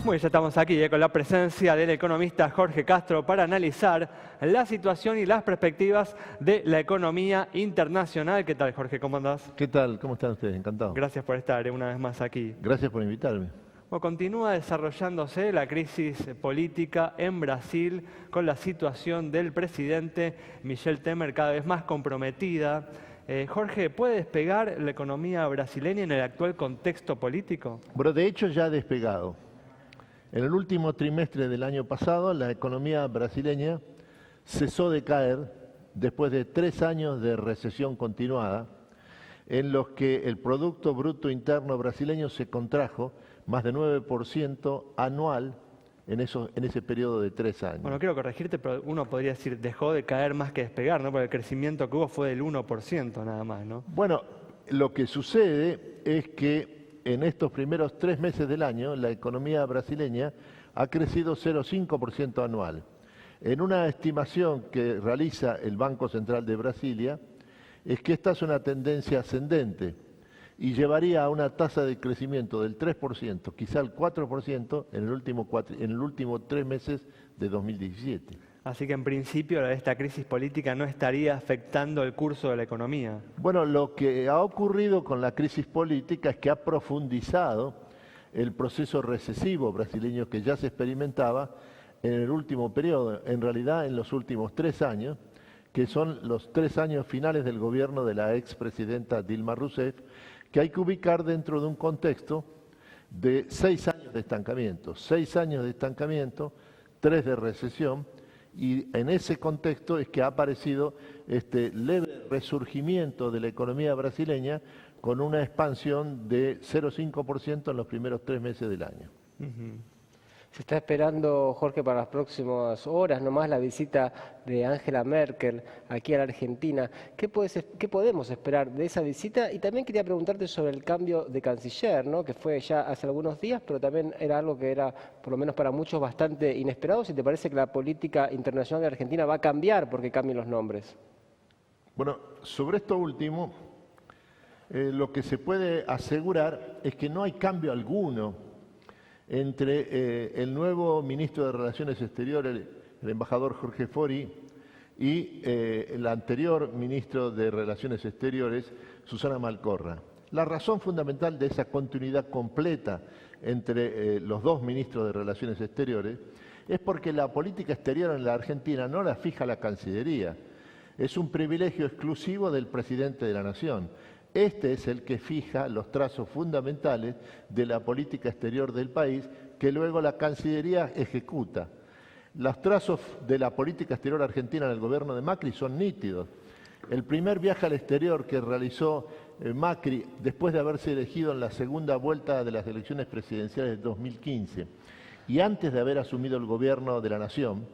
Muy, ya estamos aquí con la presencia del economista Jorge Castro para analizar la situación y las perspectivas de la economía internacional. ¿Qué tal, Jorge? ¿Cómo andás? ¿Qué tal? ¿Cómo están ustedes? Encantado. Gracias por estar una vez más aquí. Gracias por invitarme. Bueno, continúa desarrollándose la crisis política en Brasil con la situación del presidente Michel Temer cada vez más comprometida. Jorge, ¿puede despegar la economía brasileña en el actual contexto político? Bueno, de hecho ya ha despegado. En el último trimestre del año pasado, la economía brasileña cesó de caer después de 3 años de recesión continuada, en los que el Producto Bruto Interno brasileño se contrajo más de 9% anual en ese periodo de 3 años. Bueno, quiero corregirte, pero uno podría decir dejó de caer más que despegar, ¿no? Porque el crecimiento que hubo fue del 1% nada más, ¿no? Bueno, lo que sucede es que en estos primeros 3 meses del año, la economía brasileña ha crecido 0,5% anual. En una estimación que realiza el Banco Central de Brasilia, es que esta es una tendencia ascendente y llevaría a una tasa de crecimiento del 3%, quizá el 4% en el último 3 meses de 2017. Así que en principio esta crisis política no estaría afectando el curso de la economía. Bueno, lo que ha ocurrido con la crisis política es que ha profundizado el proceso recesivo brasileño que ya se experimentaba en el último periodo, en realidad en los últimos 3 años, que son los 3 años finales del gobierno de la expresidenta Dilma Rousseff, que hay que ubicar dentro de un contexto de 6 años de estancamiento. 6 años de estancamiento, 3 de recesión, y en ese contexto es que ha aparecido este leve resurgimiento de la economía brasileña con una expansión de 0,5% en los primeros 3 meses del año. Se está esperando, Jorge, para las próximas horas nomás la visita de Angela Merkel aquí a la Argentina. ¿Qué podemos esperar de esa visita? Y también quería preguntarte sobre el cambio de canciller, ¿no? Que fue ya hace algunos días, pero también era algo que era, por lo menos para muchos, bastante inesperado. ¿Si te parece que la política internacional de Argentina va a cambiar porque cambien los nombres? Bueno, sobre esto último, lo que se puede asegurar es que no hay cambio alguno entre el nuevo ministro de Relaciones Exteriores, el embajador Jorge Fori, y el anterior ministro de Relaciones Exteriores, Susana Malcorra. La razón fundamental de esa continuidad completa entre los dos ministros de Relaciones Exteriores es porque la política exterior en la Argentina no la fija la Cancillería, es un privilegio exclusivo del presidente de la Nación. Este es el que fija los trazos fundamentales de la política exterior del país, que luego la Cancillería ejecuta. Los trazos de la política exterior argentina en el gobierno de Macri son nítidos. El primer viaje al exterior que realizó Macri, después de haberse elegido en la segunda vuelta de las elecciones presidenciales de 2015, y antes de haber asumido el gobierno de la Nación,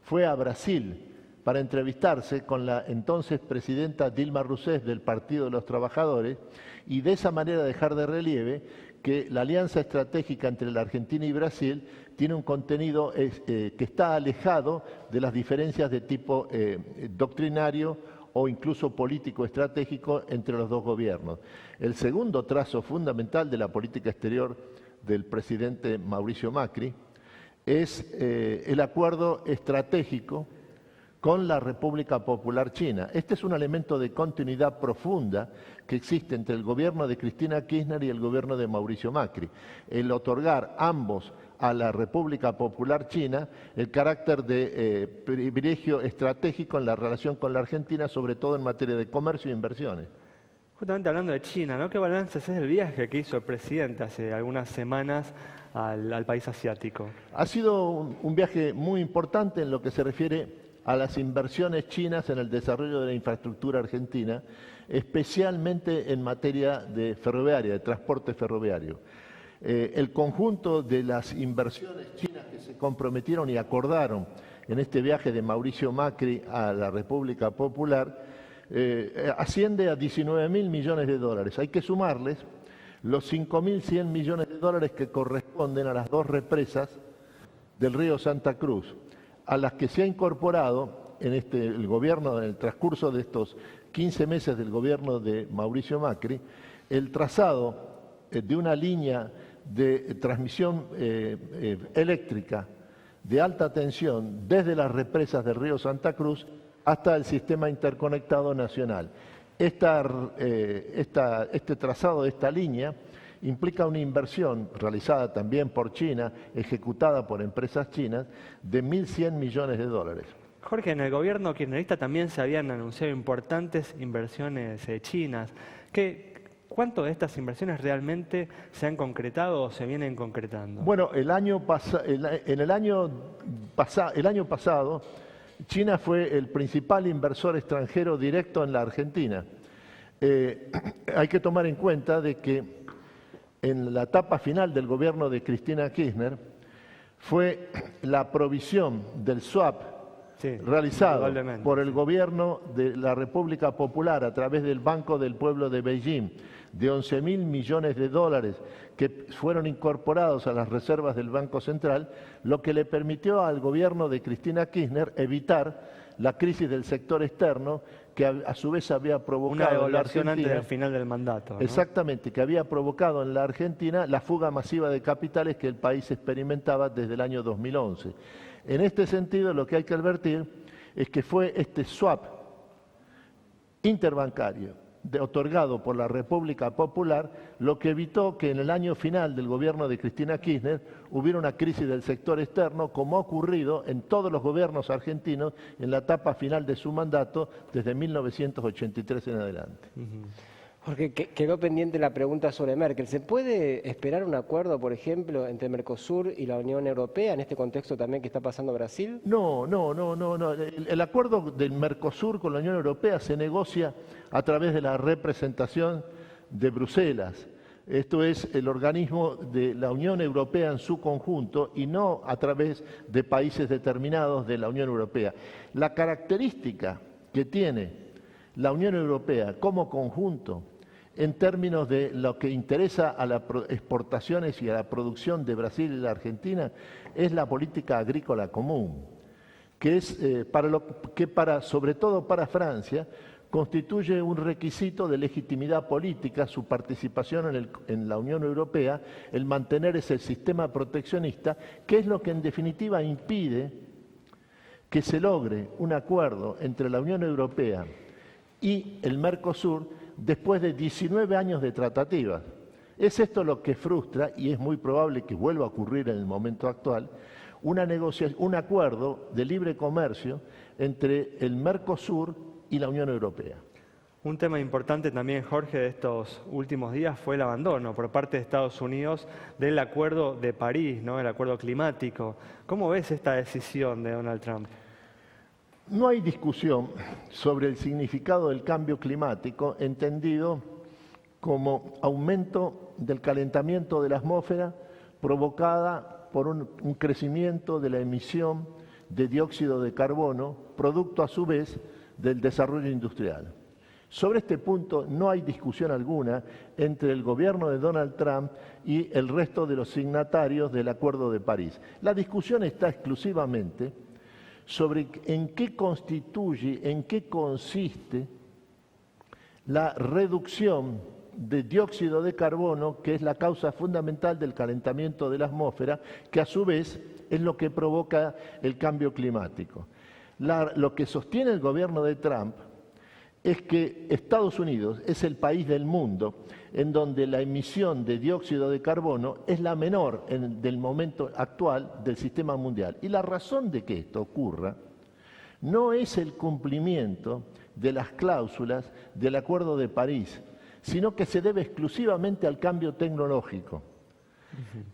fue a Brasil, para entrevistarse con la entonces presidenta Dilma Rousseff del Partido de los Trabajadores y de esa manera dejar de relieve que la alianza estratégica entre la Argentina y Brasil tiene un contenido que está alejado de las diferencias de tipo doctrinario o incluso político-estratégico entre los dos gobiernos. El segundo trazo fundamental de la política exterior del presidente Mauricio Macri es el acuerdo estratégico con la República Popular China. Este es un elemento de continuidad profunda que existe entre el gobierno de Cristina Kirchner y el gobierno de Mauricio Macri. El otorgar ambos a la República Popular China el carácter de privilegio estratégico en la relación con la Argentina, sobre todo en materia de comercio e inversiones. Justamente hablando de China, ¿no? ¿Qué balance es el viaje que hizo el presidente hace algunas semanas al país asiático? Ha sido un viaje muy importante en lo que se refiere a las inversiones chinas en el desarrollo de la infraestructura argentina, especialmente en materia de ferroviaria, de transporte ferroviario. El conjunto de las inversiones chinas que se comprometieron y acordaron en este viaje de Mauricio Macri a la República Popular asciende a 19.000 millones de dólares. Hay que sumarles los 5.100 millones de dólares que corresponden a las 2 represas del río Santa Cruz, a las que se ha incorporado en el gobierno, en el transcurso de estos 15 meses del gobierno de Mauricio Macri, el trazado de una línea de transmisión eléctrica de alta tensión desde las represas del río Santa Cruz hasta el sistema interconectado nacional. Este trazado de esta línea implica una inversión realizada también por China, ejecutada por empresas chinas, de 1.100 millones de dólares. Jorge, en el gobierno kirchnerista también se habían anunciado importantes inversiones chinas. ¿Cuánto de estas inversiones realmente se han concretado o se vienen concretando? Bueno, el año pasado, China fue el principal inversor extranjero directo en la Argentina. Hay que tomar en cuenta de que en la etapa final del gobierno de Cristina Kirchner fue la provisión del swap realizado por el gobierno de la República Popular a través del Banco del Pueblo de Beijing de 11.000 millones de dólares que fueron incorporados a las reservas del Banco Central, lo que le permitió al gobierno de Cristina Kirchner evitar la crisis del sector externo que a su vez había provocado una en la evaluación Argentina, antes del final del mandato, ¿no? Exactamente, que había provocado en la Argentina la fuga masiva de capitales que el país experimentaba desde el año 2011. En este sentido, lo que hay que advertir es que fue este swap interbancario otorgado por la República Popular lo que evitó que en el año final del gobierno de Cristina Kirchner hubiera una crisis del sector externo, como ha ocurrido en todos los gobiernos argentinos en la etapa final de su mandato desde 1983 en adelante. Porque quedó pendiente la pregunta sobre Merkel. ¿Se puede esperar un acuerdo, por ejemplo, entre Mercosur y la Unión Europea en este contexto también que está pasando Brasil? No. El acuerdo del Mercosur con la Unión Europea se negocia a través de la representación de Bruselas. Esto es el organismo de la Unión Europea en su conjunto y no a través de países determinados de la Unión Europea. La característica que tiene la Unión Europea como conjunto en términos de lo que interesa a las exportaciones y a la producción de Brasil y la Argentina es la política agrícola común, que es sobre todo para Francia constituye un requisito de legitimidad política su participación en la Unión Europea, el mantener ese sistema proteccionista, que es lo que en definitiva impide que se logre un acuerdo entre la Unión Europea y el Mercosur después de 19 años de tratativas. Es esto lo que frustra, y es muy probable que vuelva a ocurrir en el momento actual, un acuerdo de libre comercio entre el Mercosur y la Unión Europea. Un tema importante también, Jorge, de estos últimos días fue el abandono por parte de Estados Unidos del Acuerdo de París, ¿no? El acuerdo climático. ¿Cómo ves esta decisión de Donald Trump? No hay discusión sobre el significado del cambio climático entendido como aumento del calentamiento de la atmósfera provocada por un crecimiento de la emisión de dióxido de carbono, producto a su vez del desarrollo industrial. Sobre este punto no hay discusión alguna entre el gobierno de Donald Trump y el resto de los signatarios del Acuerdo de París. La discusión está exclusivamente sobre en qué constituye, en qué consiste la reducción de dióxido de carbono, que es la causa fundamental del calentamiento de la atmósfera, que a su vez es lo que provoca el cambio climático. Lo que sostiene el gobierno de Trump es que Estados Unidos es el país del mundo en donde la emisión de dióxido de carbono es la menor del momento actual del sistema mundial. Y la razón de que esto ocurra no es el cumplimiento de las cláusulas del Acuerdo de París, sino que se debe exclusivamente al cambio tecnológico.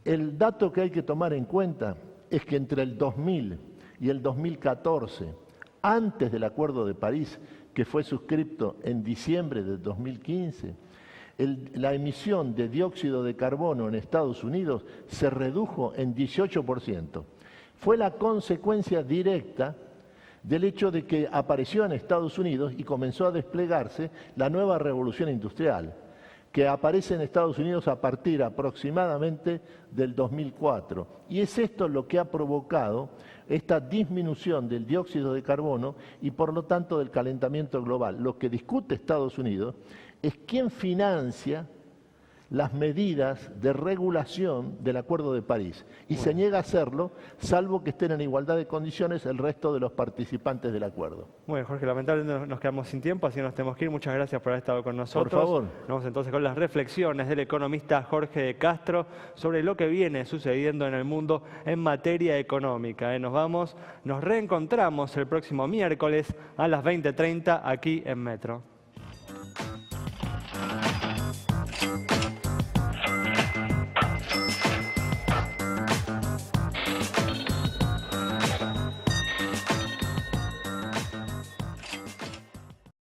El dato que hay que tomar en cuenta es que entre el 2000 y el 2014, antes del Acuerdo de París, que fue suscrito en diciembre de 2015, la emisión de dióxido de carbono en Estados Unidos se redujo en 18%. Fue la consecuencia directa del hecho de que apareció en Estados Unidos y comenzó a desplegarse la nueva revolución industrial, que aparece en Estados Unidos a partir aproximadamente del 2004. Y es esto lo que ha provocado esta disminución del dióxido de carbono y por lo tanto del calentamiento global. Lo que discute Estados Unidos es quién financia las medidas de regulación del Acuerdo de París y se niega a hacerlo, salvo que estén en igualdad de condiciones el resto de los participantes del acuerdo. Bueno, Jorge, lamentablemente nos quedamos sin tiempo, así nos tenemos que ir. Muchas gracias por haber estado con nosotros. Por favor. Vamos entonces con las reflexiones del economista Jorge de Castro sobre lo que viene sucediendo en el mundo en materia económica. Nos reencontramos el próximo miércoles a las 20:30 aquí en Metro.